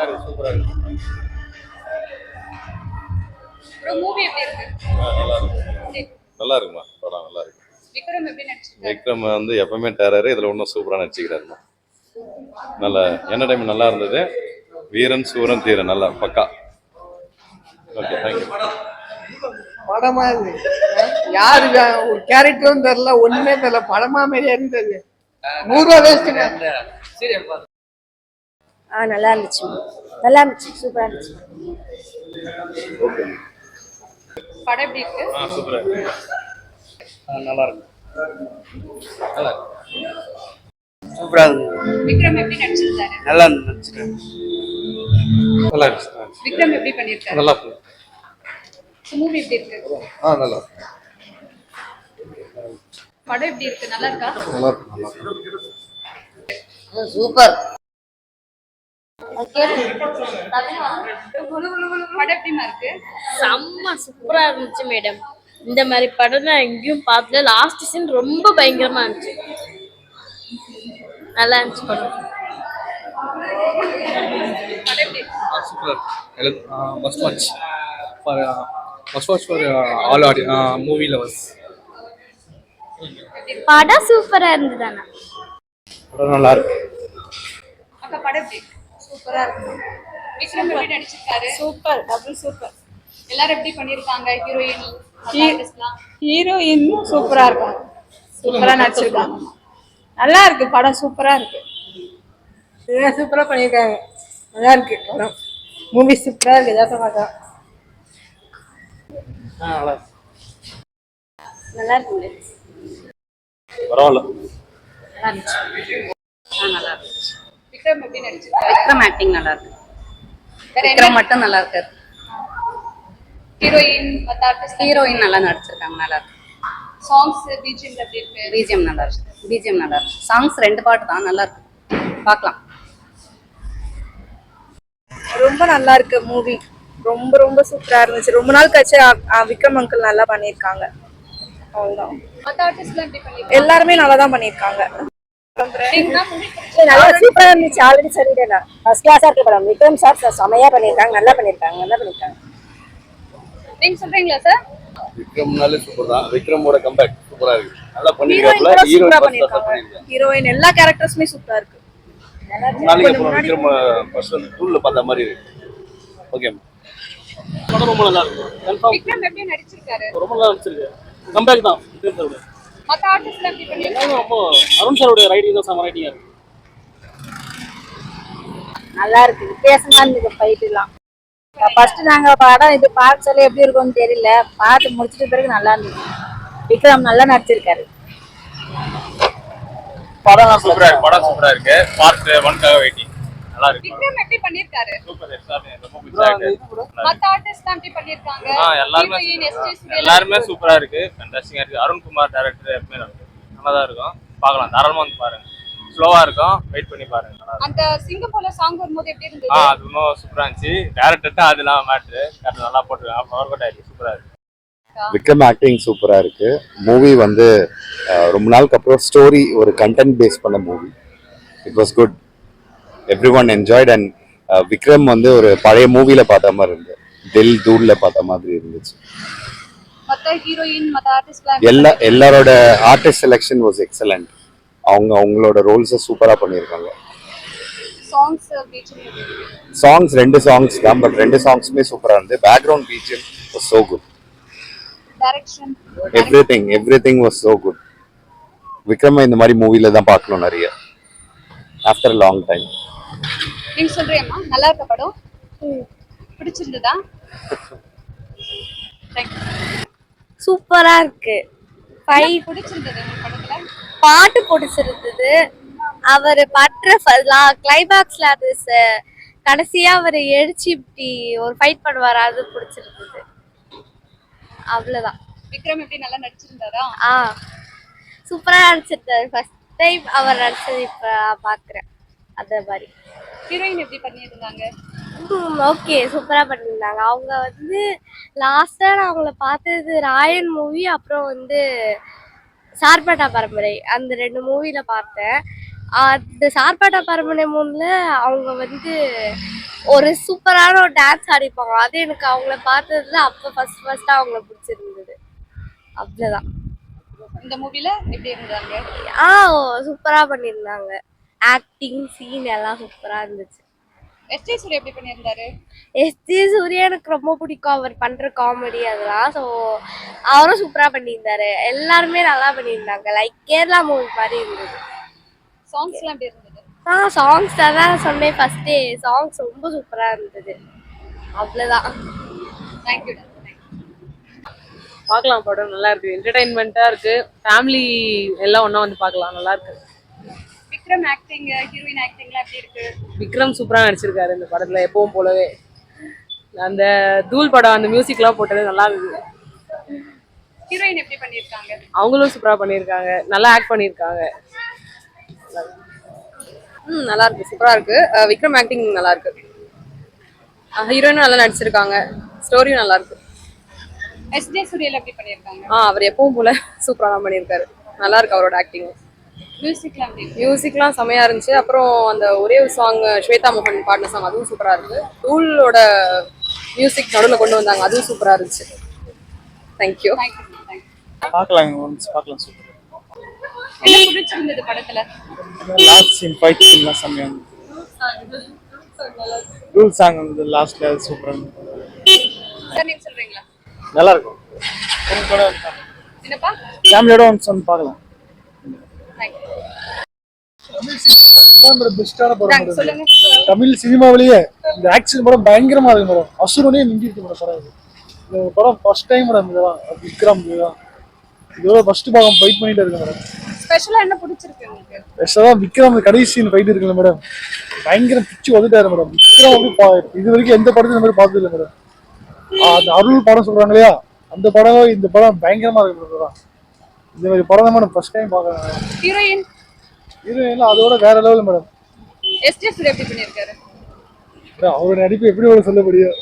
இருக்கு சூப்பரா இருக்கு. ப்ரோ மூவி எப்படி இருக்கு? நல்லா இருக்கு. நல்லா இருக்குமா படம் நல்லா இருக்கு. விக்ரம் எப்படி நடிச்சிருக்காரு? விக்ரம் வந்து எப்பவுமே டெரர், இதுல இன்னும் சூப்பரா நடிச்சுக்கிறாருமா. நல்ல என்டர்டைன்மெண்ட் நல்லா இருந்தது. வீரன் சூரன் தீரன் நல்லா பக்கா. Okay thank you. படமா இது யாரு ஒரு கேரக்டரும் தெரியல, ஒண்ணுமே தெரியல, படமா மாதிரியே இருந்தது. 100 ரூபா வேஸ்ட்டுங்க. நல்லா இருந்துச்சு, நல்லா இருந்துச்சு, சூப்பரா இருந்துச்சு. படம் எப்படி இருக்கு? சூப்பரா இருக்கு. நல்லா இருக்கு. நல்லா இருக்கு. சூப்பரா இருக்கு. விக்ரம் எப்படி நடிச்சிருக்காரு? நல்லா நடிச்சிருக்காரு. நல்லா இருக்கு. விக்ரம் எப்படி பண்ணிருக்காரு? நல்லா இருக்கு. மூவி எப்படி இருக்கு? நல்லா இருக்கு. படம் எப்படி இருக்கு? நல்லா இருக்கா? நல்லா இருக்கு. நல்லா இருக்கு. சூப்பர். படம் எப்படிமா இருக்கு? செம்ம சூப்பரா இருந்துச்சு மேடம். இந்த மாதிரி படம் நான் எங்கேயும் பார்த்தல. லாஸ்ட் சீன் ரொம்ப பயங்கரமா இருந்துச்சு. நல்லா இருந்துச்சு படம். படம் எப்படி இருக்கு? Super. Must watch for all movie lovers. படம் சூப்பரா இருந்ததுதானா? படம் நல்லா இருக்கு. அக்கா படம் எப்படி இருக்கு? சூப்பரா இருக்கு. விக்ரம் எப்படி நடிச்சிருக்காரு? Super, double super. எல்லாரும் எப்படி பண்ணிருக்காங்க? ஹீரோயின் சூப்பரா இருக்காங்க, சூப்பரா நடிச்சிருக்காங்க. நல்லா இருக்கு படம், சூப்பரா இருக்கு. சூப்பரா பண்ணிருக்காங்க, நல்லா இருக்கு படம். மூவி சூப்பரா இருக்கு. ஏதாவது பார்க்கலாம். நல்லா இருக்கு. பரவாயில்ல. நல்லா இருந்துச்சு. நல்லா இருந்துச்சு. விக்ரம் எப்படி நடிச்சிருக்காரு? விக்ரம் ஆக்டிங் நல்லா இருக்கு. வேற விக்ரம் மட்டும் நல்லா இருக்காரு. ஹீரோயின் மத்த ஆர்டிஸ்ட் ஹீரோயின் நல்லா நடிச்சிருக்காங்க, நல்லா இருக்கு. சாங்ஸ் பிஜிஎம் எப்படி இருக்கு? பிஜிஎம் நல்லா இருக்கு. பிஜிஎம் நல்லா இருக்கு. சாங்ஸ் 2 பாட்டு தான், நல்லா இருக்கு, பார்க்கலாம். ரொம்ப நல்லா இருக்கு மூவி. ரொம்ப ரொம்ப சூப்பரா இருந்துச்சு. ரொம்ப நாள் கழிச்சு விக்ரம் அங்கிள் நல்லா பண்ணியிருக்காங்க. அவ்வளவுதான். மத்த ஆர்டிஸ்ட்லாம் எப்படி பண்ணிருக்காங்க? எல்லாருமே நல்லா தான் பண்ணியிருக்காங்க. நல்லா சூப்பரா இருந்துச்சு. ஆல்ரெடி சொல்லிட்டேன், ஃபர்ஸ்ட் கிளாஸா இருக்கு படம். விக்ரம் சார் செமையா பண்ணியிருக்காங்க, நல்லா பண்ணியிருக்காங்க, நல்லா பண்ணியிருக்காங்க. நீங்க சொல்றீங்களா சார்? விக்ரம்னாலே சூப்பர் தான். விக்ரமோட கம்பேக் சூப்பரா இருக்கு. நல்லா பண்ணிருக்காப்ல. சூப்பரா பண்ணியிருக்காங்க. ஹீரோயின் எல்லா கேரக்டர்ஸுமே சூப்பரா இருக்கு. நாளைக்கு அப்புறம் விக்ரம் ஃபர்ஸ்ட் டூல்ல பார்த்த மாதிரி இருக்கு. ஓகே படம் ரொம்ப நல்லா இருக்கு. கன்ஃபார்ம் விக்ரம் எப்படி நடிச்சிருக்காரு? ரொம்ப நல்லா நடிச்சிருக்கு. கம்பேக் தான். மத்த ஆர்டிஸ்ட்லாம் எப்படி பண்ணிருக்காங்க? ரொம்ப அருண் சாரோட ரைட்டிங் தான் செம ரைட்டிங்கா இருக்கு. நல்லா இருக்கு, வித்தியாசமா இருந்துச்சு ஃபைட் எல்லாம். ஃபர்ஸ்ட் நாங்க படம் இது பார்க்க சொல்ல எப்படி இருக்கும்னு தெரியல, பார்த்து முடிச்சிட்ட பிறகு நல்லா இருந்துச்சு. விக்ரம் நல்லா நடிச்சிருக்காரு. படம் சூப்பரா இருக்கு. படம் சூப்பரா இருக்கு. பார்ட் 1க்காக வெயிட்டிங். நல்லா இருக்கு. விக்ரம் எப்படி பண்ணிருக்காரு? சூப்பர். ரொம்ப பிடிச்சா இருக்கு. மத்த ஆர்டிஸ்ட்லாம் எப்படி பண்ணிருக்காங்க? எல்லாருமே சூப்பரா இருக்கு. ஃபேண்டாஸ்டிக்கா இருக்கு. அருண்குமார் டைரக்டர் எப்பவுமே நல்லா தான் இருக்கும். பார்க்கலாம், தாராளமா வந்து பாருங்க. ஸ்லோவா இருக்கும், வெயிட் பண்ணி பாருங்க. அந்த சிங்கப்பூர்ல சாங் வரும்போது எப்படி இருந்தது? அது இன்னும் சூப்பரா இருந்துச்சு. டைரக்டர் அதெல்லாம் மேட்ரு கரெக்ட் நல்லா போட்டுருக்காங்க. ஒர்க் அவுட் ஆயிருக்கு. சூப்பரா இருக்கு. விக்ரம் ஆக்டிங் சூப்பராக இருக்கு. மூவி வந்து ரொம்ப நாளுக்கு அப்புறம் ஸ்டோரி ஒரு கண்டென்ட் பேஸ் பண்ண movie. It was good. Every one enjoyed. And Vikram வந்து ஒரு பழைய மூவில பார்த்த மாதிரி இருந்தது. தில் தூள்ல பார்த்த மாதிரி இருந்துச்சு. மத்த ஹீரோயின் மத்த ஆர்டிஸ்ட்லாம் எல்லாரோட ஆர்டிஸ்ட் செலெக்ஷன் வாஸ் எக்ஸலண்ட். அவங்களோட ரோல்ஸை சூப்பராக பண்ணியிருக்காங்க. சாங்ஸ் பிஜிஎம் சாங்ஸ் 2 சாங்ஸ் தான், பட் 2 சாங்ஸுமே சூப்பராக இருந்தது. Background BGM was so good. Direction everything was so good. Vikram இந்த மாதிரி மூவில தான் பார்க்கணும் நிறைய, ஆஃப்டர் லாங் டைம். நீங்க சொல்றீங்களா? நல்லா இருக்க படம் பிடிச்சிருந்ததா? சூப்பரா இருக்கு. ஃபைட் பிடிச்சிருந்தது படத்துல. பாட்டு பிடிச்சிருந்தது. அவர் பற்ற கிளைபாக்ஸ்ல அது கடைசியா அவர் எழுச்சி இப்படி ஒரு ஃபைட் பண்ணுவார், அது பிடிச்சிருந்தது. அவ்வளவுதான். விக்ரம் எப்படி நல்லா நடிச்சிருந்தாரா? சூப்பரா நடிச்சிருந்தாரு. ஃபர்ஸ்ட் டைம் அவர் நடிச்சது இப்ப பாக்குறேன். அதே மாதிரி ஹீரோயின் எப்படி பண்ணியிருந்தாங்க? ஓகே, சூப்பரா பண்ணியிருந்தாங்க. அவங்க வந்து லாஸ்டா நான் அவங்கள பார்த்தது ராயன் மூவி, அப்புறம் வந்து சார்பேட்டா பரம்பரை, அந்த 2 மூவில பார்த்தேன். அந்த சார்பேட்டா பரம்பரை 3ல அவங்க வந்து ஒரு சூப்பரான ஒரு டான்ஸ் ஆடிப்பாங்க. அது எனக்கு அவங்கள பார்த்ததுல அப்போ ஃபர்ஸ்ட் அவங்கள பிடிச்சிருந்தது. அவ்வளோதான். இந்த மூவில எப்படி இருந்தாங்க? ஆ சூப்பரா பண்ணியிருந்தாங்க. ஆக்டிங் சீன் எல்லாம் சூப்பரா இருந்துச்சு. எஸ்ஜே சூர்யா எப்படி பண்ணியிருந்தாரு? எஸ்ஜே சூர்யா எனக்கு ரொம்ப பிடிக்கும். அவர் பண்ற காமெடி அதெல்லாம். ஸோ அவரும் சூப்பரா பண்ணியிருந்தாரு. எல்லாருமே நல்லா பண்ணியிருந்தாங்க. லைக் கேரளா மூவி மாதிரி இருந்தது. சாங்ஸ்லாம் எப்படி இருந்தது? சாங்ஸ் தான் சொன்னேன் ஃபர்ஸ்டே. சாங்ஸ் ரொம்ப சூப்பரா இருந்தது. அவ்வளோதான். தேங்க்யூ. பார்க்கலாம், படம் நல்லா இருக்கு, என்டர்டைன்மெண்ட்டாக இருக்கு, ஃபேமிலி எல்லாம் ஒன்றா வந்து பார்க்கலாம், நல்லா இருக்கு. விக்ரம் ஆக்டிங், ஹீரோயின் ஆக்டிங்லாம் எப்படி இருக்கு? விக்ரம் சூப்பராக நடிச்சிருக்காரு இந்த படத்தில், எப்பவும் போலவே. அந்த தூள் படம் அந்த மியூசிக்லாம் போட்டது நல்லா இருந்தது. ஹீரோயின் எப்படி பண்ணியிருக்காங்க? அவங்களும் சூப்பராக பண்ணியிருக்காங்க, நல்லா ஆக்ட் பண்ணியிருக்காங்க. நல்லா இருக்கு, சூப்பராக இருக்கு. விக்ரம் ஆக்டிங் நல்லா இருக்கு, ஹீரோயினும் நல்லா நடிச்சிருக்காங்க, ஸ்டோரியும் நல்லா இருக்கு. எஸ்ஜே சூர்யால எப்படி பண்ணியிருக்காங்க? அவர் எப்பவும் போல சூப்பராக தான் பண்ணியிருக்காரு, நல்லா இருக்கு அவரோட ஆக்டிங். மியூசிக்லாம் செமையா இருந்துச்சு. அப்புறம் அந்த ஒரே ஒரு சாங் ஸ்வேதா மோகன் பாடின சாங், அதுவும் சூப்பரா இருக்கு. டூலோட மியூசிக் நடுவில் கொண்டு வந்தாங்க, அதுவும் சூப்பரா இருந்துச்சு. தேங்க்யூ. பார்க்கலாம், ஒன்ஸ் பார்க்கலாம். சூப்பர். என்ன பிடிச்சிருந்தது படத்துல? லாஸ்ட் சீன் ஃபைட் சீன்லாம் செம்மையா இருந்தது. ரூல் சாங் வந்து லாஸ்ட்ல சூப்பரா இருந்தது. சார் நீங்க சொல்றீங்களா? நல்லா இருக்கும். என்னப்பா? ஃபேமிலியோட ஒன்ஸ் வந்து பார்க்கலாம். சொல்லுங்க. தமிழ் சினிமாவிலேயே இந்த ஆக்ஷன் படம் பயங்கரமா இருக்கு மேடம். அசுரனே மிஞ்சிருக்கு மேடம் படம். இந்த படம் ஃபர்ஸ்ட் டைம் மேடம் இதெல்லாம் விக்ரம் இதுதான் இதோட ஃபர்ஸ்ட் பாகம் ஃபைட் பண்ணிட்டு இருக்கு மேடம். ஸ்பெஷலா என்ன பிடிச்சிருக்கு உங்களுக்கு? ஸ்பெஷலா விக்ரம் கடைசி சீன் ஃபைட் இருக்குல்ல மேடம், பயங்கர பிச்சு வந்துட்டாரு மேடம். விக்ரம் வந்து இது வரைக்கும் எந்த படத்தையும் இந்த மாதிரி பார்த்தது இல்லை மேடம். அந்த அருள் படம் சொல்றாங்க இல்லையா, அந்த படம் இந்த படம் பயங்கரமா இருக்கு மேடம். இந்த மாதிரி படம் தான் மேடம் ஃபர்ஸ்ட் டைம் பார்க்கறேன். ஹீரோயின் அதோட வேற லெவல் மேடம். எஸ்ஜே சூர்யா எப்படி பண்ணியிருக்காரு? அவரோட நடிப்பு எப்படி ஒரு சொல்ல முடியும்,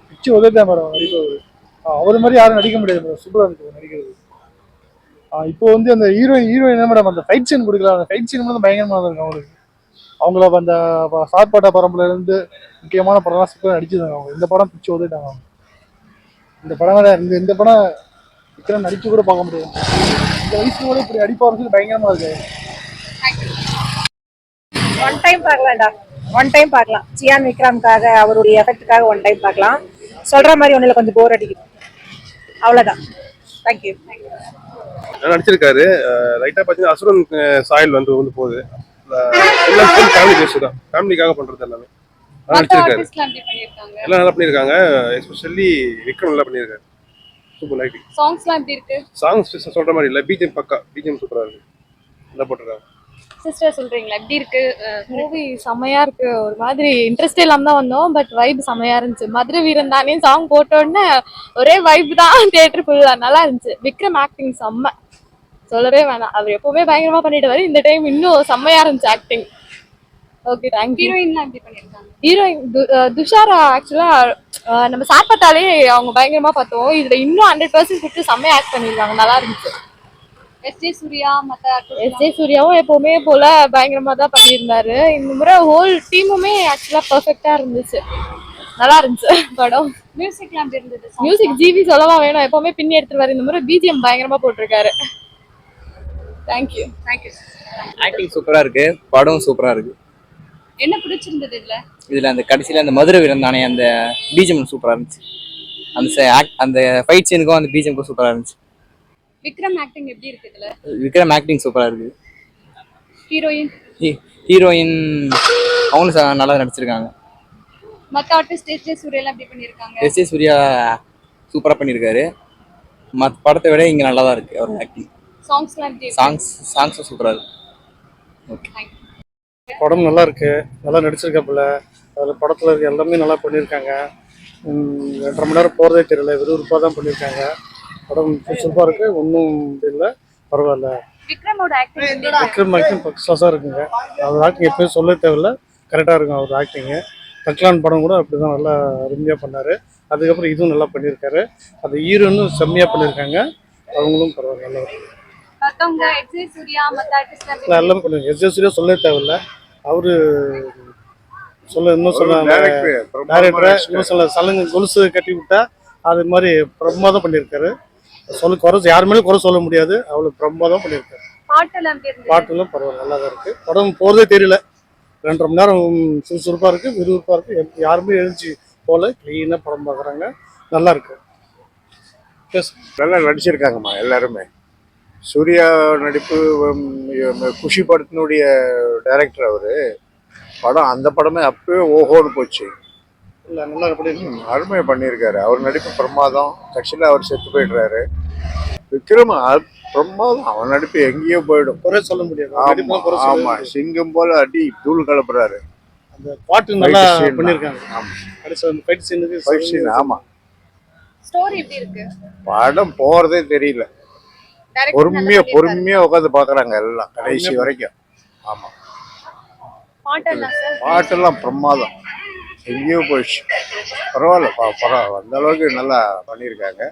பிச்சு உதவிதான் மேடம் நடிப்பு. அவர் மாதிரி யாரும் நடிக்க முடியாது மேடம், சூப்பராக இருக்கு நடிக்கிறது. இப்போ வந்து அந்த ஹீரோயின் மேடம் அந்த ஃபைட் சீன் கொடுக்கலாம், அந்த ஃபைட் சீன் வந்து பயங்கரமாக இருக்கும் அவங்களுக்கு. அவங்கள அந்த சாப்பாட்டா பரம்புல இருந்து முக்கியமான படம்லாம் சூப்பராக நடிச்சிருந்தாங்க அவங்க. இந்த படம் பிச்சு உதவிட்டாங்க அவங்க. இந்த படம் இந்த படம் விக்ரம் நடிச்சு கூட பார்க்க முடியாது. இந்த வயசுல கூட இப்படி அடிப்பாரு பயங்கரமா இருக்கு. ஒன் டைம் பார்க்கலாம்டா, ஒன் டைம் பார்க்கலாம். சியான் விக்ரம்காக அவருடைய எஃபெக்ட்டுக்காக ஒன் டைம் பார்க்கலாம். சொல்ற மாதிரி ஒன்றும் இல்லை, கொஞ்சம் போர் அடிக்குது, அவ்வளோதான். தேங்க்யூ. நடிச்சிருக்காரு. லைட்டாக பார்த்தீங்கன்னா அசுரன் சாயல் வந்து போகுது. ஃபேமிலி பேஸ்ட் தான், ஃபேமிலிக்காக பண்றது எல்லாமே நடிச்சிருக்காரு. எல்லாம் நல்லா பண்ணியிருக்காங்க. எஸ்பெஷலி விக்ரம் நல்லா பண்ணியிருக்காரு. Super lighting. சாங்ஸ்லாம் எப்படி இருக்கு? சாங்ஸ் சொல்ற மாதிரி இல்லை, பிஜிஎம் பக்கா, பிஜிஎம் சூப்பராக இருக்கு, நல்லா போட்டிருக்காங்க. சிஸ்டர் சொல்றீங்களா எப்படி இருக்கு? மூவி செம்மையா இருக்கு. ஒரு மாதிரி இன்ட்ரெஸ்ட் இல்லாம தான் வந்தோம், பட் வைப் செம்மையா இருந்துச்சு. மதுரை வீரன் தானே சாங் போட்ட உடனே ஒரே வைப் தான், தியேட்டர் ஃபுல்லா நல்லா இருந்துச்சு. விக்ரம் ஆக்டிங் செம்ம, சொல்லவே வேணாம். அவர் எப்பவுமே பயங்கரமா பண்ணிட்டு வர, இந்த டைம் இன்னும் செம்மையா இருந்துச்சு ஆக்டிங். Okay, thank you. ஹீரோயின்லாம் எப்படி பண்ணிருக்காங்க? ஹீரோயின் துஷாரா ஆக்சுவலா நம்ம சார்பட்டாலே அவங்க பயங்கரமா பார்த்தோம். இதுல இன்னும் 100% கொடுத்து செம்மையா ஆக்ட் பண்ணிருக்காங்க, நல்லா இருந்துச்சு. எஸ்ஜே சூர்யா எஸ்ஜே சூர்யாவும் எப்பவுமே போல பயங்கரமா தான் பண்ணியிருந்தாரு. இந்த முறை ஹோல் டீமுமே ஆக்சுவலா பெர்ஃபெக்டா இருந்துச்சு, நல்லா இருந்துச்சு படம். மியூசிக்லாம் எப்படி இருந்தது? மியூசிக் ஜிவி சொல்லலாம் வேணும், எப்பவுமே பின்னி எடுத்துருவாரு. இந்த முறை பிஜிஎம் பயங்கரமா போட்டிருக்காரு. தேங்க்யூ. ஆக்டிங் சூப்பரா இருக்கு, படம் சூப்பரா இருக்கு. என்ன பிடிச்சிருந்தது இதுல அந்த கடைசியில அந்த மதுரை வீரன் தானே அந்த பிஜிஎம் சூப்பரா இருந்துச்சு. அந்த ஃபைட் சீனுக்கும் அந்த பிஜிஎம்க்கும் சூப்பரா இருந்துச்சு. விக்ரம் ஆக்டிங் எப்படி இருக்கு இதுல? விக்ரம் ஆக்டிங் சூப்பரா இருக்கு. ஹீரோயின் அவங்களும் நல்லா நடிச்சிருக்காங்க. மத்த ஆர்டிஸ்ட் எஸ்ஜே சூர்யாலாம் எப்படி பண்ணிருக்காங்க? எஸ்ஜே சூர்யா சூப்பரா பண்ணிருக்காரு. மற்ற படத்தை விட இங்க நல்லா தான் இருக்கு அவர் ஆக்டிங். சாங்ஸ்லாம் எப்படி இருக்கு? சாங்ஸ் சூப்பரா இருக்கு. ஓகே, படம் நல்லா இருக்கு, நல்லா நடிச்சிருக்காப்புல. அதில் படத்தில் இருக்க எல்லாமே நல்லா பண்ணியிருக்காங்க. 2.5 மணி நேரம் போகிறதே தெரியல, விறுவிறுப்பாக தான் பண்ணியிருக்காங்க. படம் சூப்பராக இருக்கு, ஒன்றும் இல்லை, பரவாயில்ல. விக்ரமோட ஆக்டிங் விக்ரம் ஆக்டிங் ஃபர்ஸ்ட் கிளாஸாக இருக்குங்க. அவர் ஆக்டிங் எப்பயும் சொல்ல தேவையில்ல, கரெக்டாக இருக்கும் அவர் ஆக்டிங்கு. தக்லான் படம் கூட அப்படி தான் நல்லா அருமையாக பண்ணார். அதுக்கப்புறம் இதுவும் நல்லா பண்ணியிருக்காரு. அது ஹீரோனும் செம்மையாக பண்ணியிருக்காங்க, அவங்களும் பரவாயில்ல, நல்லா இருக்கு. எஸ்ஜே சூர்யா மத்த ஆர்டிஸ்ட் எல்லாமே பண்ணுவாங்க. எஸ்ஜே சூர்யா சொல்ல தேவையில்ல, அவரு இன்னும் சொல்ல டேரக்டரை இன்னும் சொல்ல சலங்கு கொலுசு கட்டி விட்டா அது மாதிரி பிரமாதம் பண்ணியிருக்காரு. குறை யார் மேலும் குறை சொல்ல முடியாது, அவ்வளோ பிரமாதம் பண்ணியிருக்காரு. பாட்டெல்லாம் எப்படி இருந்தது? பாட்டுலாம் பரவாயில்ல, நல்லா தான் இருக்கு. படம் போகிறதே தெரியல. 2.5 மணி நேரம் சுறுசுறுப்பாக இருக்கு, விறுவிறுப்பாக இருக்கு. யாருமே எழுந்துச்சு போல க்ளீனாக படம் பார்க்குறாங்க, நல்லா இருக்கு. நல்லா நடிச்சிருக்காங்கம்மா எல்லாருமே. சூர்யா நடிப்பு குஷி படத்தினுடைய டைரக்டர் அவரு. படம் அந்த படமே அப்பவே ஓஹோன்னு போச்சு. இல்லை நல்லா பண்ணியிருக்காங்க. அருமையாக பண்ணியிருக்காரு. அவர் நடிப்பு பிரமாதம். கட்சியில் அவர் செத்து போயிடுறாரு. விக்ரம் பிரமாதம். அவன் நடிப்பு எங்கேயோ போயிடும், குறை சொல்ல முடியாது. ஆமா, சிங்கம் போல அடி தூள் கலப்புறாரு. அந்த பாட்டு நல்லா பண்ணியிருக்காங்க. கடைசி அந்த ஃபைட் சீனுக்கு ஆமா. ஸ்டோரி எப்படி இருக்கு? படம் போறதே தெரியல. பொறுமையா உட்காந்து பாக்குறாங்க எல்லாம் கடைசி வரைக்கும். ஆமா, பாட்டெல்லாம் சார் பாட்டெல்லாம் பிரமாதம். எங்கேயோ போயிடுச்சு. பரவாயில்ல, அந்த அளவுக்கு நல்லா பண்ணியிருக்காங்க.